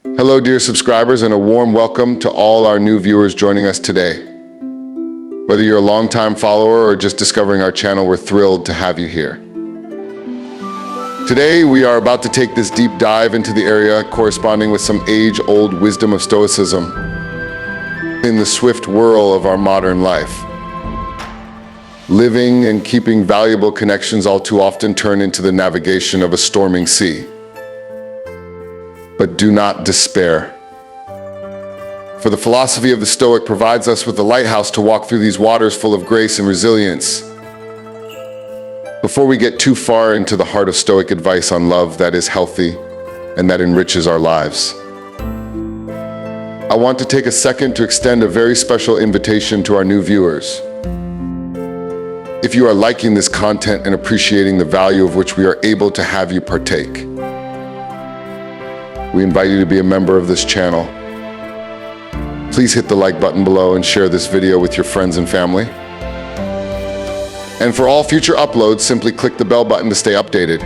Hello, dear subscribers, and a warm welcome to all our new viewers joining us today. Whether you're a longtime follower or just discovering our channel, we're thrilled to have you here. Today, we are about to take this deep dive into the area corresponding with some age-old wisdom of Stoicism in the swift whirl of our modern life. Living and keeping valuable connections all too often turn into the navigation of a storming sea. But do not despair. For the philosophy of the Stoic provides us with a lighthouse to walk through these waters full of grace and resilience. Before we get too far into the heart of Stoic advice on love that is healthy and that enriches our lives, I want to take a second to extend a very special invitation to our new viewers. If you are liking this content and appreciating the value of which we are able to have you partake, we invite you to be a member of this channel. Please hit the like button below and share this video with your friends and family. And for all future uploads, simply click the bell button to stay updated.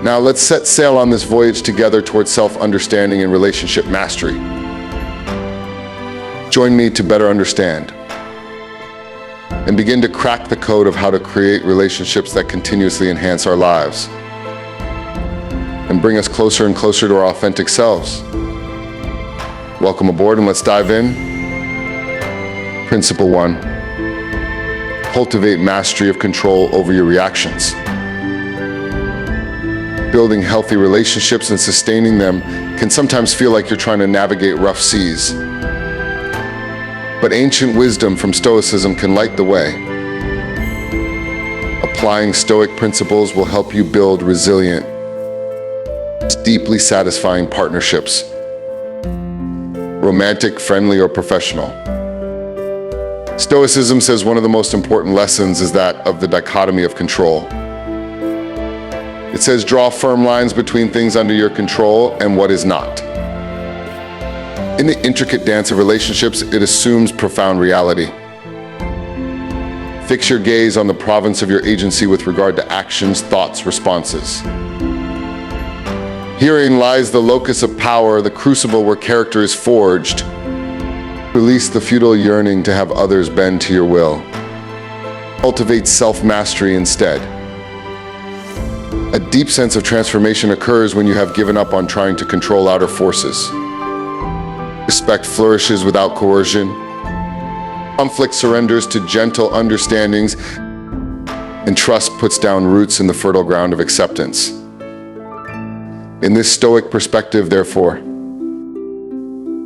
Now let's set sail on this voyage together towards self-understanding and relationship mastery. Join me to better understand and begin to crack the code of how to create relationships that continuously enhance our lives and bring us closer and closer to our authentic selves. Welcome aboard, and let's dive in. Principle 1. Cultivate mastery of control over your reactions. Building healthy relationships and sustaining them can sometimes feel like you're trying to navigate rough seas. But ancient wisdom from Stoicism can light the way. Applying Stoic principles will help you build resilient, deeply satisfying partnerships, romantic, friendly, or professional. Stoicism says one of the most important lessons is that of the dichotomy of control. It says draw firm lines between things under your control and what is not. In the intricate dance of relationships, it assumes profound reality. Fix your gaze on the province of your agency with regard to actions, thoughts, responses. Herein lies the locus of power, the crucible where character is forged. Release the futile yearning to have others bend to your will. Cultivate self-mastery instead. A deep sense of transformation occurs when you have given up on trying to control outer forces. Respect flourishes without coercion. Conflict surrenders to gentle understandings, and trust puts down roots in the fertile ground of acceptance. In this Stoic perspective, therefore,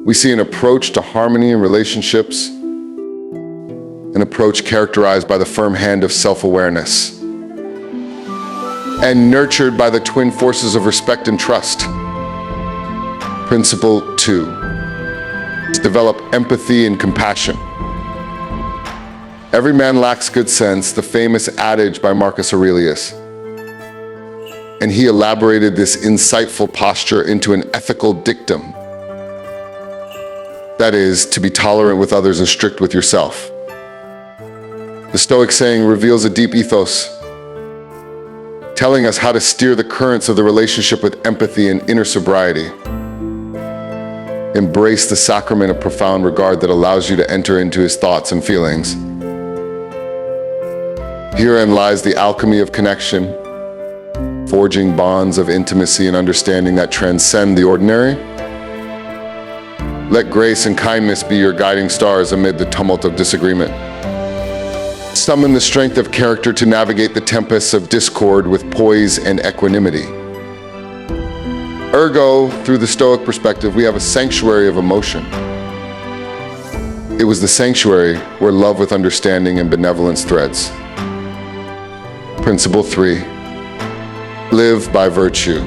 we see an approach to harmony in relationships, an approach characterized by the firm hand of self-awareness, and nurtured by the twin forces of respect and trust. Principle 2. Develop empathy and compassion. Every man lacks good sense, the famous adage by Marcus Aurelius. And he elaborated this insightful posture into an ethical dictum. That is, to be tolerant with others and strict with yourself. The Stoic saying reveals a deep ethos, telling us how to steer the currents of the relationship with empathy and inner sobriety. Embrace the sacrament of profound regard that allows you to enter into his thoughts and feelings. Herein lies the alchemy of connection, forging bonds of intimacy and understanding that transcend the ordinary. Let grace and kindness be your guiding stars amid the tumult of disagreement. Summon the strength of character to navigate the tempests of discord with poise and equanimity. Ergo, through the Stoic perspective, we have a sanctuary of emotion. It was the sanctuary where love with understanding and benevolence threads. Principle 3. Live by virtue.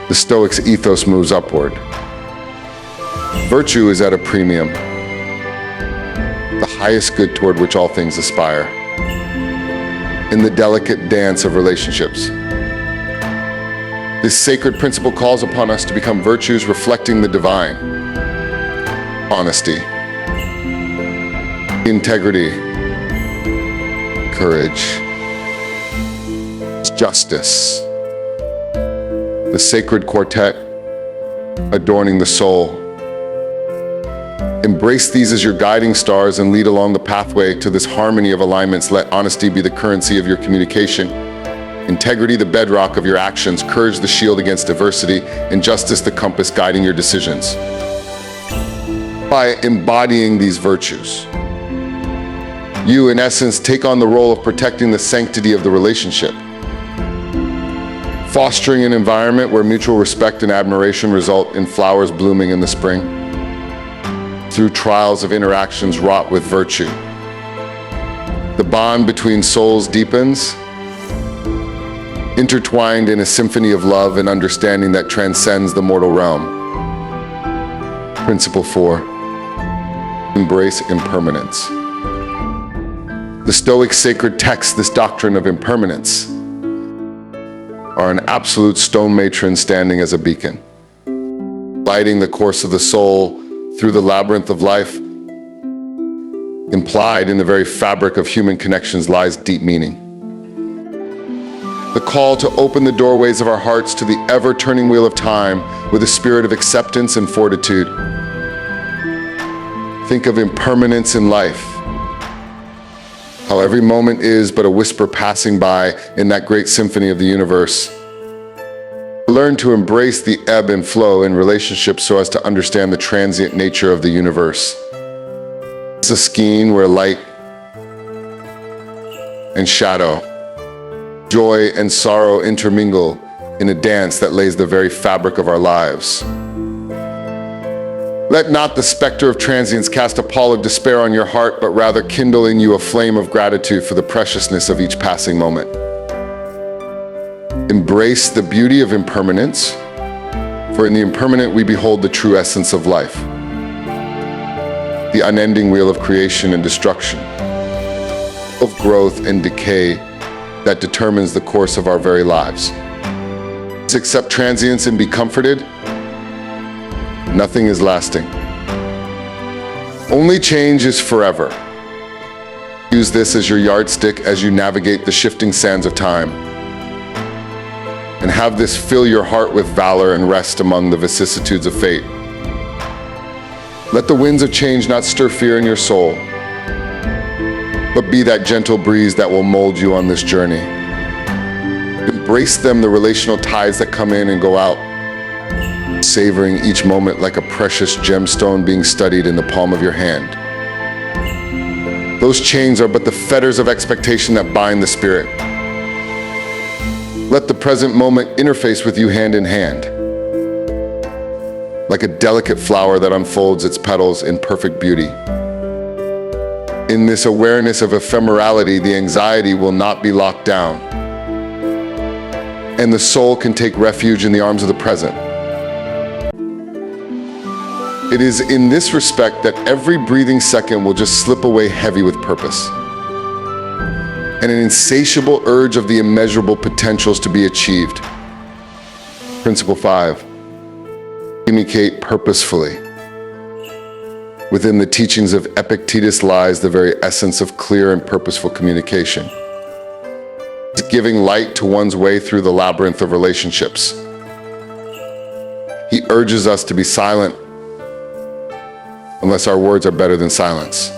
The Stoic's ethos moves upward. Virtue is at a premium, the highest good toward which all things aspire, in the delicate dance of relationships. This sacred principle calls upon us to become virtues reflecting the divine. Honesty, integrity, courage, justice, the sacred quartet adorning the soul. Embrace these as your guiding stars and lead along the pathway to this harmony of alignments. Let honesty be the currency of your communication, integrity the bedrock of your actions, courage the shield against adversity, and justice the compass guiding your decisions. By embodying these virtues, you, in essence, take on the role of protecting the sanctity of the relationship, fostering an environment where mutual respect and admiration result in flowers blooming in the spring. Through trials of interactions wrought with virtue, the bond between souls deepens, intertwined in a symphony of love and understanding that transcends the mortal realm. Principle 4, embrace impermanence. The Stoic sacred texts, this doctrine of impermanence, are an absolute stone matron standing as a beacon, lighting the course of the soul through the labyrinth of life. Implied in the very fabric of human connections lies deep meaning. The call to open the doorways of our hearts to the ever-turning wheel of time with a spirit of acceptance and fortitude. Think of impermanence in life, how every moment is but a whisper passing by in that great symphony of the universe. Learn to embrace the ebb and flow in relationships so as to understand the transient nature of the universe. It's a skein where light and shadow, joy and sorrow intermingle in a dance that lays the very fabric of our lives. Let not the specter of transience cast a pall of despair on your heart, but rather kindle in you a flame of gratitude for the preciousness of each passing moment. Embrace the beauty of impermanence, for in the impermanent we behold the true essence of life, the unending wheel of creation and destruction, of growth and decay that determines the course of our very lives. To accept transience and be comforted, nothing is lasting. Only change is forever. Use this as your yardstick as you navigate the shifting sands of time. And have this fill your heart with valor and rest among the vicissitudes of fate. Let the winds of change not stir fear in your soul, but be that gentle breeze that will mold you on this journey. Embrace them, the relational tides that come in and go out, savoring each moment like a precious gemstone being studied in the palm of your hand. Those chains are but the fetters of expectation that bind the spirit. Let the present moment interface with you hand in hand, like a delicate flower that unfolds its petals in perfect beauty. In this awareness of ephemerality, the anxiety will not be locked down, and the soul can take refuge in the arms of the present. It is in this respect that every breathing second will just slip away heavy with purpose, and an insatiable urge of the immeasurable potentials to be achieved. Principle 5, communicate purposefully. Within the teachings of Epictetus lies the very essence of clear and purposeful communication. It's giving light to one's way through the labyrinth of relationships. He urges us to be silent unless our words are better than silence.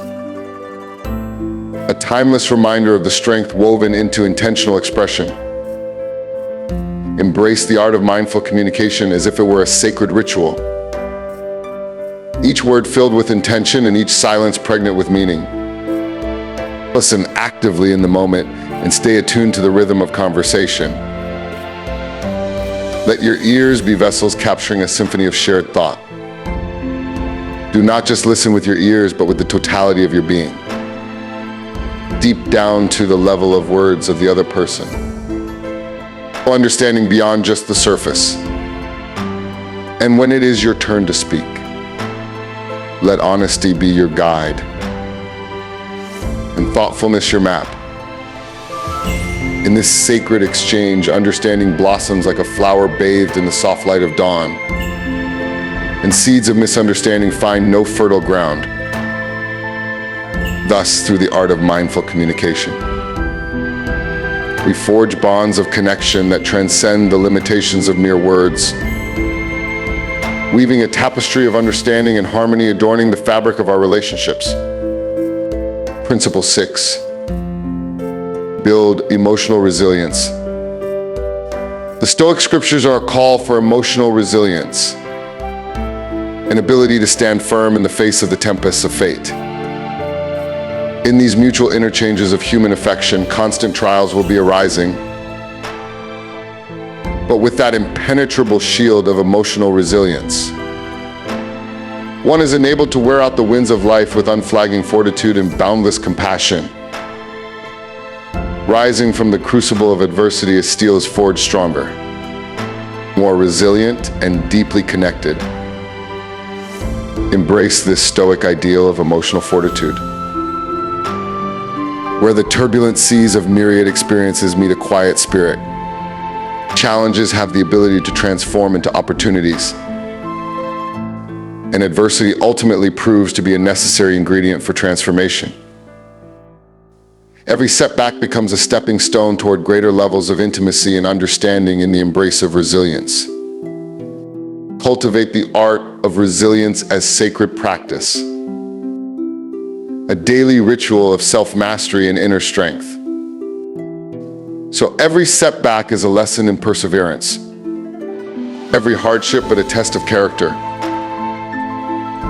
A timeless reminder of the strength woven into intentional expression. Embrace the art of mindful communication as if it were a sacred ritual. Each word filled with intention and each silence pregnant with meaning. Listen actively in the moment and stay attuned to the rhythm of conversation. Let your ears be vessels capturing a symphony of shared thought. Do not just listen with your ears, but with the totality of your being, deep down to the level of words of the other person, understanding beyond just the surface. And when it is your turn to speak, let honesty be your guide and thoughtfulness your map. In this sacred exchange, understanding blossoms like a flower bathed in the soft light of dawn, and seeds of misunderstanding find no fertile ground. Thus, through the art of mindful communication, We forge bonds of connection that transcend the limitations of mere words, weaving a tapestry of understanding and harmony adorning the fabric of our relationships. Principle 6. Build emotional resilience. The Stoic scriptures are a call for emotional resilience, an ability to stand firm in the face of the tempests of fate. In these mutual interchanges of human affection, constant trials will be arising, but with that impenetrable shield of emotional resilience, one is enabled to wear out the winds of life with unflagging fortitude and boundless compassion. Rising from the crucible of adversity as steel is forged stronger, more resilient and deeply connected. Embrace this Stoic ideal of emotional fortitude, where the turbulent seas of myriad experiences meet a quiet spirit. Challenges have the ability to transform into opportunities, and adversity ultimately proves to be a necessary ingredient for transformation. Every setback becomes a stepping stone toward greater levels of intimacy and understanding in the embrace of resilience. Cultivate the art of resilience as sacred practice, a daily ritual of self-mastery and inner strength. So every setback is a lesson in perseverance, every hardship but a test of character,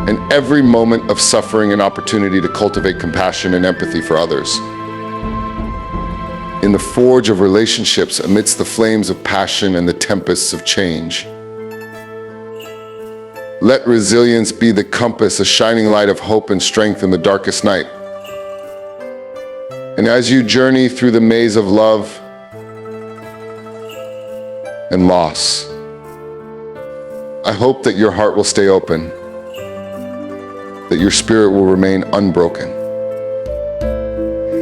and every moment of suffering an opportunity to cultivate compassion and empathy for others. In the forge of relationships amidst the flames of passion and the tempests of change, let resilience be the compass, a shining light of hope and strength in the darkest night. And as you journey through the maze of love and loss, I hope that your heart will stay open, that your spirit will remain unbroken,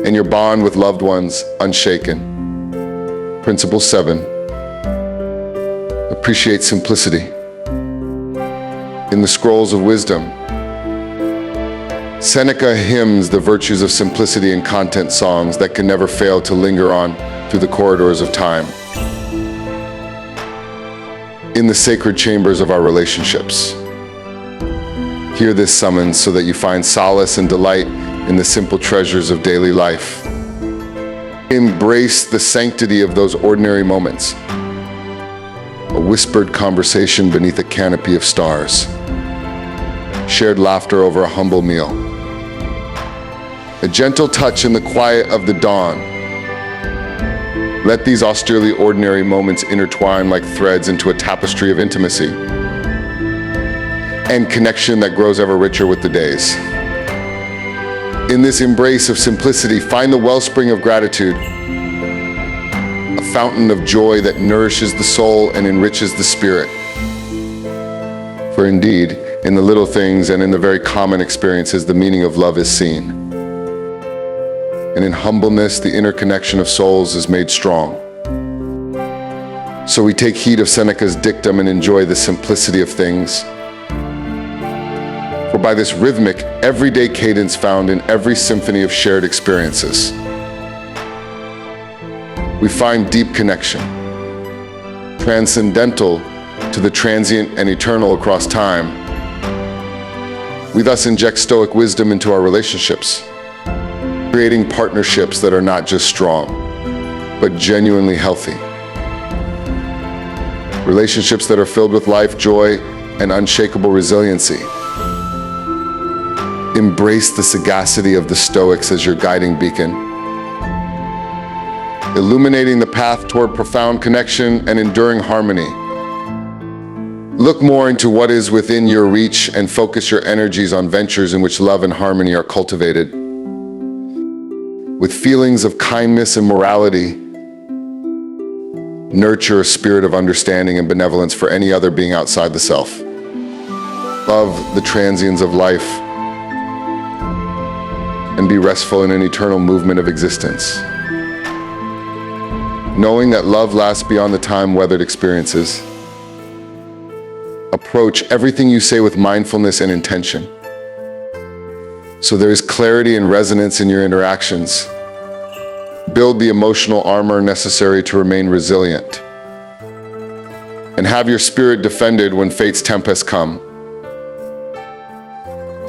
and your bond with loved ones unshaken. Principle 7. Appreciate simplicity. In the scrolls of wisdom, Seneca hymns the virtues of simplicity in content songs that can never fail to linger on through the corridors of time, in the sacred chambers of our relationships. Hear this summons so that you find solace and delight in the simple treasures of daily life. Embrace the sanctity of those ordinary moments, a whispered conversation beneath a canopy of stars, shared laughter over a humble meal, a gentle touch in the quiet of the dawn. Let these austerely ordinary moments intertwine like threads into a tapestry of intimacy and connection that grows ever richer with the days. In this embrace of simplicity, find the wellspring of gratitude, a fountain of joy that nourishes the soul and enriches the spirit. For indeed, in the little things and in the very common experiences, the meaning of love is seen. And in humbleness, the interconnection of souls is made strong. So we take heed of Seneca's dictum and enjoy the simplicity of things. For by this rhythmic, everyday cadence found in every symphony of shared experiences, we find deep connection, transcendental to the transient and eternal across time. We thus inject Stoic wisdom into our relationships, creating partnerships that are not just strong, but genuinely healthy. Relationships that are filled with life, joy, and unshakable resiliency. Embrace the sagacity of the Stoics as your guiding beacon, illuminating the path toward profound connection and enduring harmony. Look more into what is within your reach and focus your energies on ventures in which love and harmony are cultivated. With feelings of kindness and morality, nurture a spirit of understanding and benevolence for any other being outside the self. Love the transients of life and be restful in an eternal movement of existence. Knowing that love lasts beyond the time-weathered experiences, approach everything you say with mindfulness and intention, so there is clarity and resonance in your interactions, Build the emotional armor necessary to remain resilient. And have your spirit defended when fate's tempests come.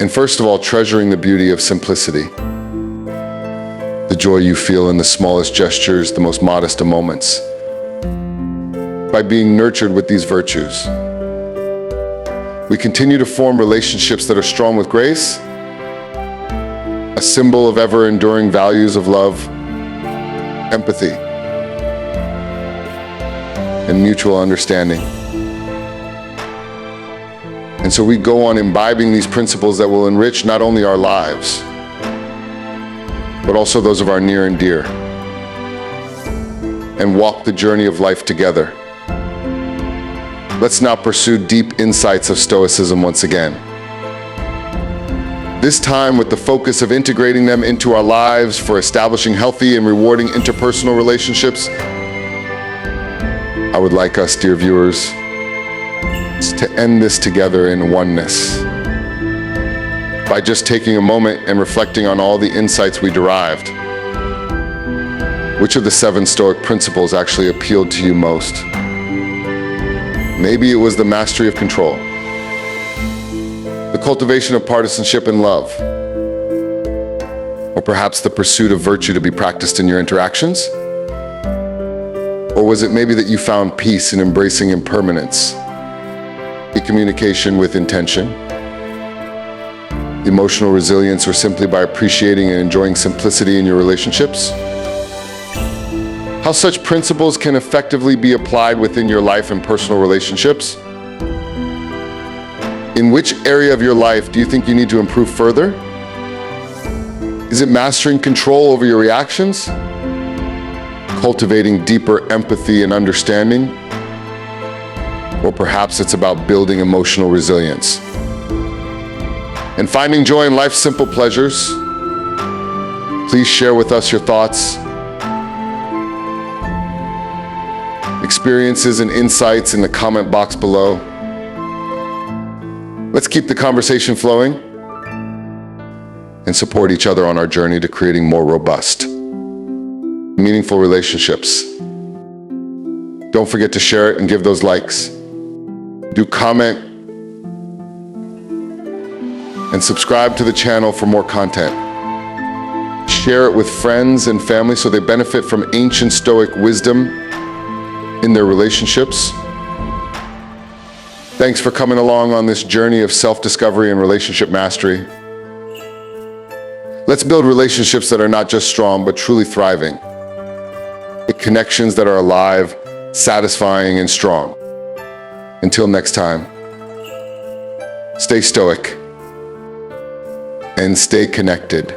And first of all, treasuring the beauty of simplicity. The joy you feel in the smallest gestures, the most modest of moments. By being nurtured with these virtues, we continue to form relationships that are strong with grace, a symbol of ever-enduring values of love, empathy, and mutual understanding. And so we go on imbibing these principles that will enrich not only our lives, but also those of our near and dear, and walk the journey of life together. Let's now pursue deep insights of Stoicism once again. This time with the focus of integrating them into our lives for establishing healthy and rewarding interpersonal relationships. I would like us, dear viewers, to end this together in oneness by just taking a moment and reflecting on all the insights we derived. Which of the 7 Stoic principles actually appealed to you most? Maybe it was the mastery of control, the cultivation of partisanship and love, or perhaps the pursuit of virtue to be practiced in your interactions? Or was it maybe that you found peace in embracing impermanence, the communication with intention, emotional resilience, or simply by appreciating and enjoying simplicity in your relationships? How such principles can effectively be applied within your life and personal relationships? In which area of your life do you think you need to improve further? Is it mastering control over your reactions? Cultivating deeper empathy and understanding? Or perhaps it's about building emotional resilience and finding joy in life's simple pleasures. Please share with us your thoughts, experiences, and insights in the comment box below. Let's keep the conversation flowing and support each other on our journey to creating more robust, meaningful relationships. Don't forget to share it and give those likes. Do comment and subscribe to the channel for more content. Share it with friends and family so they benefit from ancient Stoic wisdom in their relationships. Thanks for coming along on this journey of self-discovery and relationship mastery. Let's build relationships that are not just strong, but truly thriving. Connections that are alive, satisfying, and strong. Until next time, stay stoic and stay connected.